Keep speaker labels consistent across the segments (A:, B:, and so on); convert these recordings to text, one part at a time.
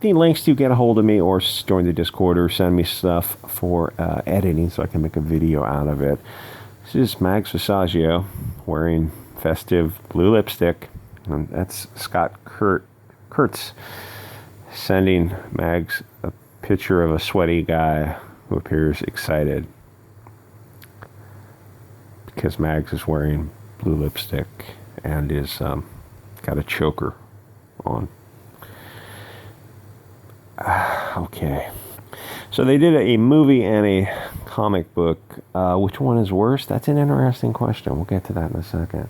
A: need links to get a hold of me or join the Discord or send me stuff for editing so I can make a video out of it. This is Mags Visaggio wearing festive blue lipstick. And that's Scott Kurtz sending Mags a picture of a sweaty guy who appears excited because Mags is wearing blue lipstick and is got a choker on. Okay, so they did a movie and a comic book. Which one is worse? That's an interesting question. We'll get to that in a second.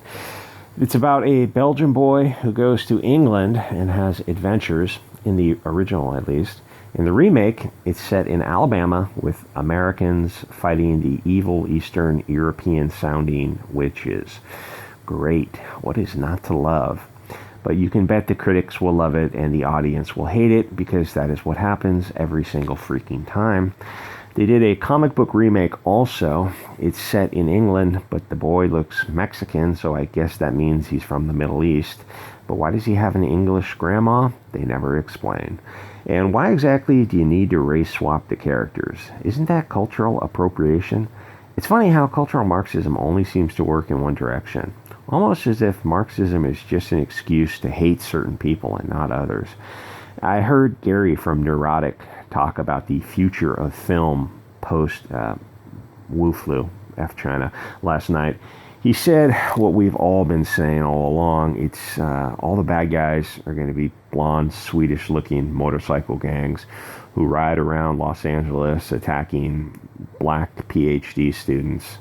A: It's about a Belgian boy who goes to England and has adventures, in the original at least. In the remake, it's set in Alabama with Americans fighting the evil Eastern European-sounding witches. Great. What is not to love? But you can bet the critics will love it and the audience will hate it, because that is what happens every single freaking time. They did a comic book remake also. It's set in England, but the boy looks Mexican, so I guess that means he's from the Middle East. But why does he have an English grandma? They never explain. And why exactly do you need to race swap the characters? Isn't that cultural appropriation? It's funny how cultural Marxism only seems to work in one direction. Almost as if Marxism is just an excuse to hate certain people and not others. I heard Gary from Neurotic talk about the future of film post Wu Flu, F China, last night. He said what we've all been saying all along. It's all the bad guys are going to be blonde, Swedish-looking motorcycle gangs who ride around Los Angeles attacking black PhD students.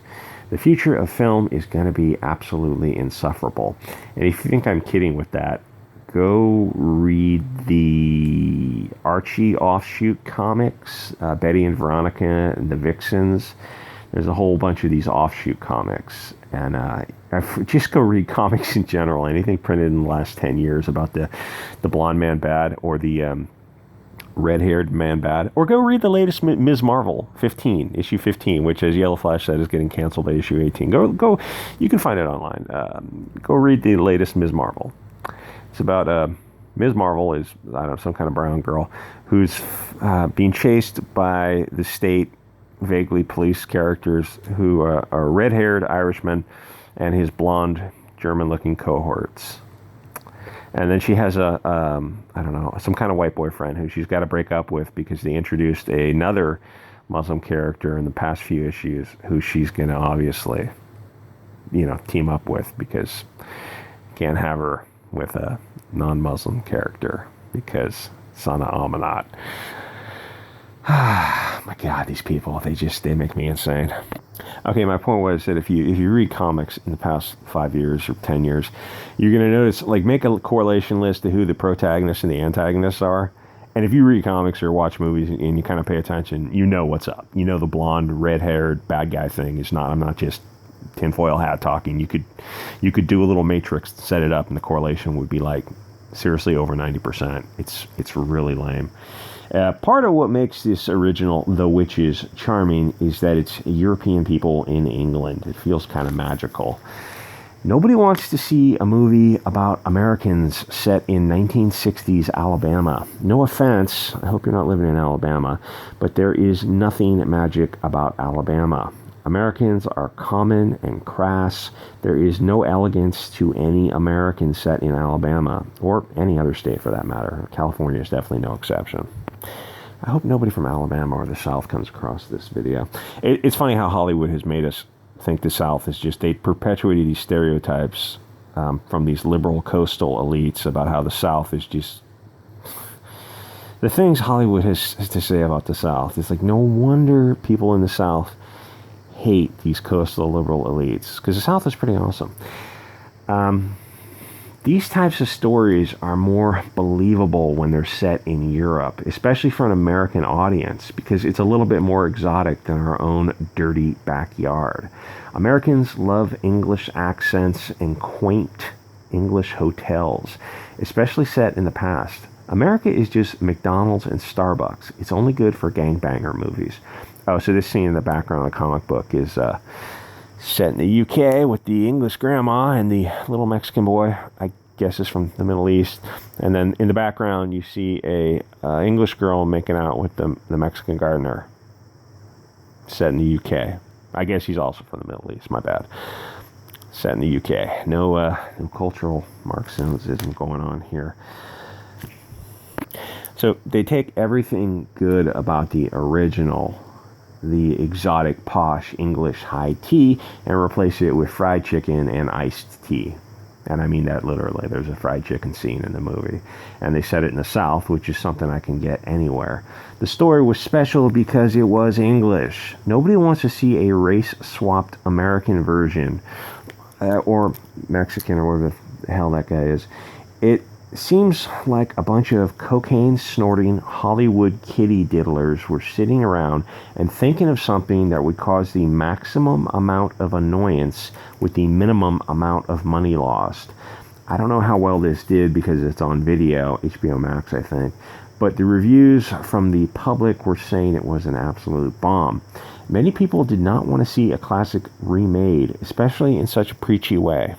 A: The future of film is going to be absolutely insufferable. And if you think I'm kidding with that, go read the Archie offshoot comics, Betty and Veronica and the Vixens. There's a whole bunch of these offshoot comics. And just go read comics in general. Anything printed in the last 10 years about the blonde man bad or the red-haired man bad. Or go read the latest Ms. Marvel 15, issue 15, which, as Yellow Flash said, is getting canceled by issue 18. Go. You can find it online. Go read the latest Ms. Marvel. It's about Ms. Marvel is, I don't know, some kind of brown girl who's being chased by the state, vaguely police characters who are red-haired Irishmen and his blonde German-looking cohorts. And then she has I don't know, some kind of white boyfriend who she's got to break up with because they introduced another Muslim character in the past few issues who she's going to obviously, team up with, because can't have her with a non-Muslim character because Sana Amanat. My God, these people, they make me insane. Okay, my point was that if you read comics in the past 5 years or 10 years, you're going to notice, make a correlation list of who the protagonists and the antagonists are. And if you read comics or watch movies and you kind of pay attention, you know what's up. You know the blonde, red-haired bad guy thing is not, I'm not just tinfoil hat talking. You could do a little matrix to set it up and the correlation would be seriously over 90%. It's really lame. Part of what makes this original The Witches charming is that it's European people in England. It feels kind of magical. Nobody wants to see a movie about Americans set in 1960s Alabama. No offense, I hope you're not living in Alabama, but there is nothing magic about Alabama. Americans are common and crass. There is no elegance to any American set in Alabama, or any other state for that matter. California is definitely no exception. I hope nobody from Alabama or the South comes across this video. It's funny how Hollywood has made us think the South is just, they perpetuated these stereotypes from these liberal coastal elites about how the South is just, the things Hollywood has to say about the South. It's no wonder people in the South hate these coastal liberal elites, because the South is pretty awesome. These types of stories are more believable when they're set in Europe, especially for an American audience, because it's a little bit more exotic than our own dirty backyard. Americans love English accents and quaint English hotels, especially set in the past. America is just McDonald's and Starbucks. It's only good for gangbanger movies. Oh, so this scene in the background of the comic book is set in the UK with the English grandma and the little Mexican boy. I guess is from the Middle East. And then in the background, you see a English girl making out with the Mexican gardener. Set in the UK. I guess he's also from the Middle East. My bad. Set in the UK. No cultural Marxism going on here. So they take everything good about the original, the exotic, posh English high tea, and replace it with fried chicken and iced tea. And I mean that literally. There's a fried chicken scene in the movie. And they set it in the South, which is something I can get anywhere. The story was special because it was English. Nobody wants to see a race-swapped American version, or Mexican, or whatever the hell that guy is. It seems like a bunch of cocaine-snorting Hollywood kitty diddlers were sitting around and thinking of something that would cause the maximum amount of annoyance with the minimum amount of money lost. I don't know how well this did because it's on video, HBO Max, I think, but the reviews from the public were saying it was an absolute bomb. Many people did not want to see a classic remade, especially in such a preachy way.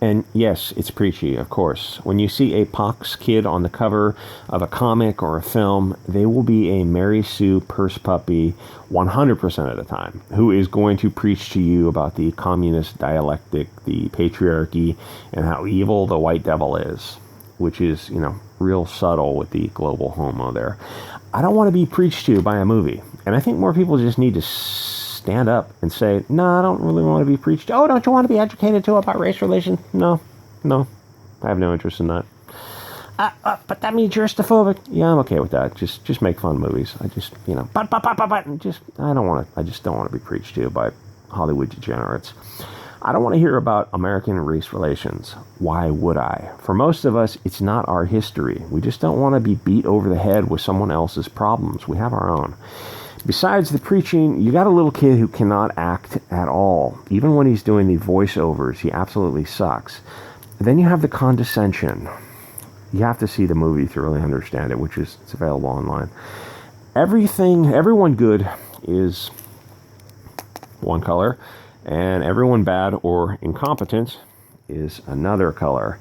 A: And yes, it's preachy, of course. When you see a pox kid on the cover of a comic or a film, they will be a Mary Sue purse puppy 100% of the time, who is going to preach to you about the communist dialectic, the patriarchy, and how evil the white devil is, which is, real subtle with the global homo there. I don't want to be preached to by a movie. And I think more people just need to stand up and say, no, I don't really want to be preached. Oh, don't you want to be educated too about race relations? No, I have no interest in that. But that means you're Islamophobic. Yeah, I'm okay with that. Just make fun movies. I just, I just don't want to be preached to by Hollywood degenerates. I don't want to hear about American race relations. Why would I? For most of us, it's not our history. We just don't want to be beat over the head with someone else's problems. We have our own. Besides the preaching, you got a little kid who cannot act at all. Even when he's doing the voiceovers, he absolutely sucks. Then you have the condescension. You have to see the movie to really understand it, which is it's available online. Everyone good is one color, and everyone bad or incompetent is another color.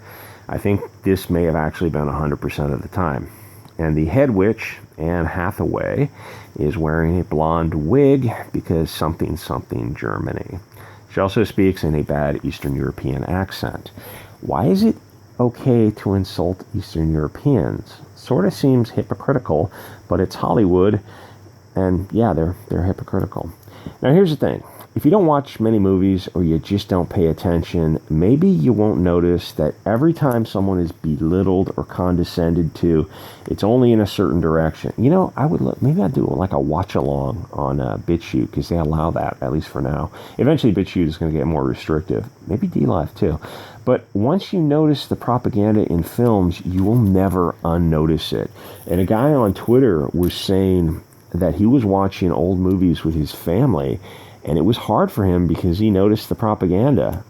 A: I think this may have actually been 100% of the time. And the head witch, Anne Hathaway, is wearing a blonde wig because something Germany. She also speaks in a bad Eastern European accent. Why is it okay to insult Eastern Europeans? Sort of seems hypocritical, but it's Hollywood, and yeah, they're hypocritical. Now here's the thing. If you don't watch many movies or you just don't pay attention, maybe you won't notice that every time someone is belittled or condescended to, it's only in a certain direction. Maybe I'd do like a watch along on Bitchute because they allow that, at least for now. Eventually Bitchute is going to get more restrictive. Maybe DLive too. But once you notice the propaganda in films, you will never unnotice it. And a guy on Twitter was saying that he was watching old movies with his family, and it was hard for him because he noticed the propaganda.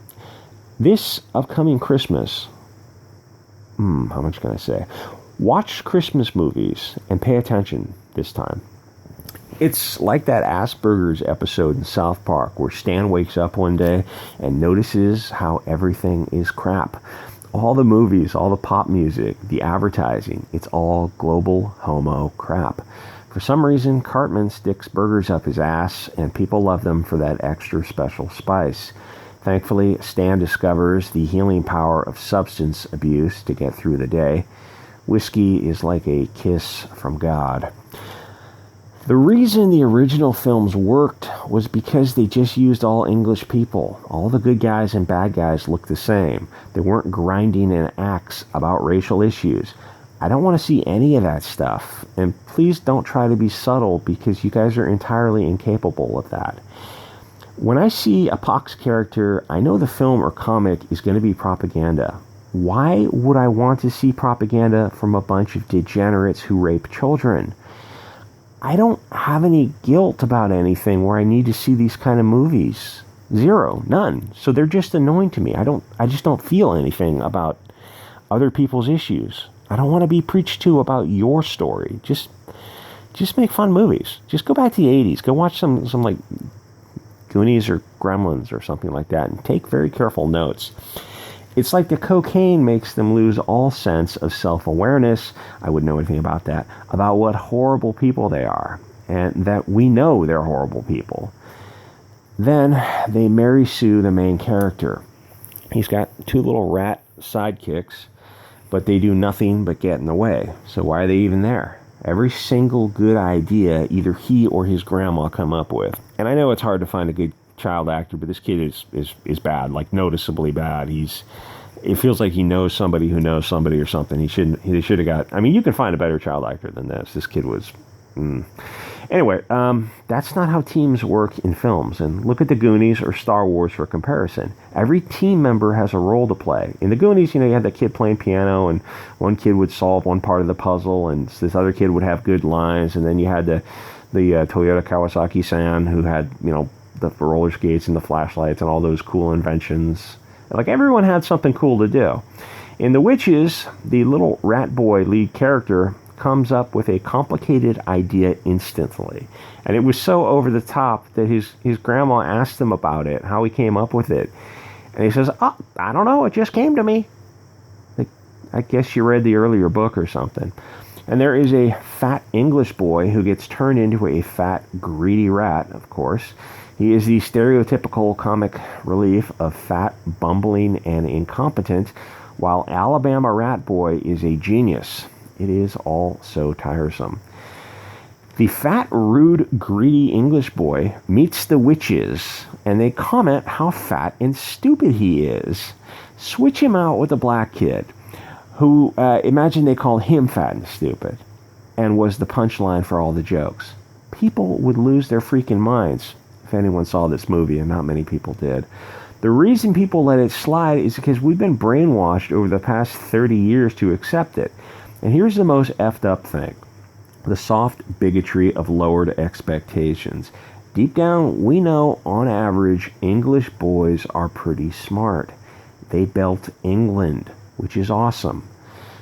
A: This upcoming Christmas, how much can I say? Watch Christmas movies and pay attention this time. It's like that Asperger's episode in South Park where Stan wakes up one day and notices how everything is crap. All the movies, all the pop music, the advertising, it's all global homo crap. For some reason, Cartman sticks burgers up his ass, and people love them for that extra special spice. Thankfully, Stan discovers the healing power of substance abuse to get through the day. Whiskey is like a kiss from God. The reason the original films worked was because they just used all English people. All the good guys and bad guys looked the same. They weren't grinding an axe about racial issues. I don't want to see any of that stuff. And please don't try to be subtle because you guys are entirely incapable of that. When I see a Pox character, I know the film or comic is going to be propaganda. Why would I want to see propaganda from a bunch of degenerates who rape children? I don't have any guilt about anything where I need to see these kind of movies. Zero. None. So they're just annoying to me. I just don't feel anything about other people's issues. I don't want to be preached to about your story. Just make fun movies. Just go back to the 80s. Go watch some like Goonies or Gremlins or something like that and take very careful notes. It's like the cocaine makes them lose all sense of self-awareness. I wouldn't know anything about that, about what horrible people they are, and that we know they're horrible people. Then they Mary Sue the main character. He's got 2 little rat sidekicks, but they do nothing but get in the way. So why are they even there? Every single good idea either he or his grandma come up with. And I know it's hard to find a good child actor, but this kid is bad, like noticeably bad. It feels like he knows somebody who knows somebody or something. He should have got, I mean, you can find a better child actor than this. This kid was, Anyway, that's not how teams work in films. And look at the Goonies or Star Wars for comparison. Every team member has a role to play. In the Goonies, you had that kid playing piano, and one kid would solve one part of the puzzle, and this other kid would have good lines, and then you had the Toyota Kawasaki-san who had, the roller skates and the flashlights and all those cool inventions. Like, everyone had something cool to do. In The Witches, the little rat boy lead character comes up with a complicated idea instantly. And it was so over the top that his grandma asked him about it, how he came up with it. And he says, "Oh, I don't know, it just came to me." Like, I guess you read the earlier book or something. And there is a fat English boy who gets turned into a fat, greedy rat, of course. He is the stereotypical comic relief of fat, bumbling, and incompetent, while Alabama Rat Boy is a genius. It is all so tiresome. The fat, rude, greedy English boy meets the witches, and they comment how fat and stupid he is. Switch him out with a black kid, who, imagine they call him fat and stupid, and was the punchline for all the jokes. People would lose their freaking minds if anyone saw this movie, and not many people did. The reason people let it slide is because we've been brainwashed over the past 30 years to accept it. And here's the most effed up thing. The soft bigotry of lowered expectations. Deep down, we know, on average, English boys are pretty smart. They built England, which is awesome.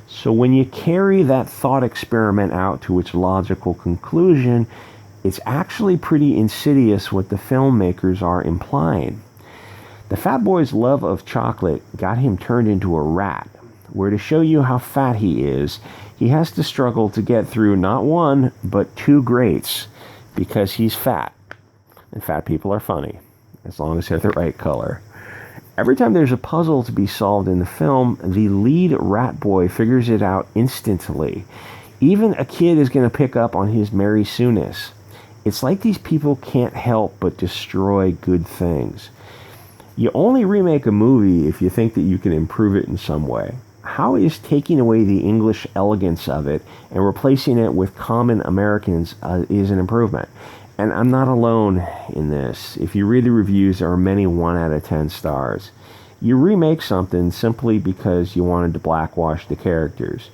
A: So when you carry that thought experiment out to its logical conclusion, it's actually pretty insidious what the filmmakers are implying. The fat boy's love of chocolate got him turned into a rat, where to show you how fat he is, he has to struggle to get through not 1, but 2 grates, because he's fat. And fat people are funny, as long as they're the right color. Every time there's a puzzle to be solved in the film, the lead rat boy figures it out instantly. Even a kid is going to pick up on his Mary Sue-ness. It's like these people can't help but destroy good things. You only remake a movie if you think that you can improve it in some way. How is taking away the English elegance of it and replacing it with common Americans is an improvement? And I'm not alone in this. If you read the reviews, there are many 1 out of 10 stars. You remake something simply because you wanted to blackwash the characters.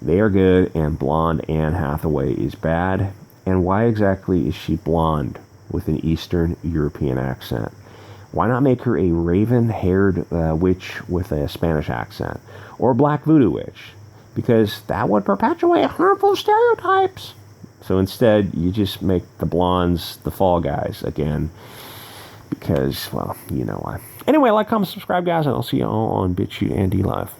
A: They are good, and blonde Anne Hathaway is bad. And why exactly is she blonde with an Eastern European accent? Why not make her a raven-haired witch with a Spanish accent? Or a black voodoo witch? Because that would perpetuate harmful stereotypes. So instead, you just make the blondes the fall guys again. Because, well, you know why. Anyway, like, comment, subscribe, guys, and I'll see you all on BitChute and D Live.